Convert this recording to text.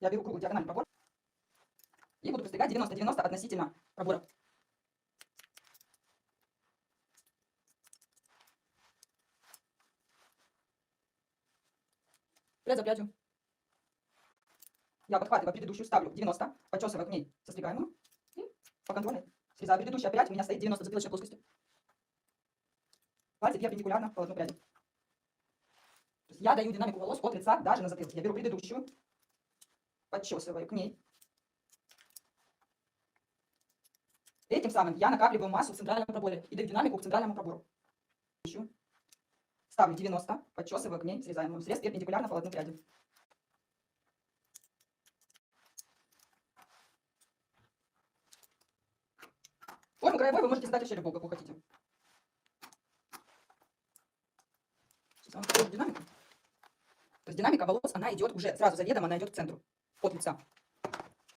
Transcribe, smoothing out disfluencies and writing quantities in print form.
Я беру круглый диагональный пробор и буду подстригать 90-90 относительно пробора. Прядь за прядью. Я подхватываю предыдущую, ставлю 90, подчесываю к ней состригаемую и по контрольной срезаю. Предыдущая прядь у меня стоит 90 затылочной плоскостью. Пальцы перпендикулярно полотну пряди. То есть я даю динамику волос от лица даже на затылке. Я беру предыдущую, подчесываю к ней. Этим самым я накапливаю массу в центральном проборе и даю динамику к центральному пробору. Ставлю 90, подчесываю к ней срезаемую. Срез перпендикулярно полотну пряди. Форму краевой вы можете задать вообще любую, какую хотите. Сейчас я вам покажу динамику. То есть динамика волос, она идет уже сразу заведомо, она идет к центру, от лица.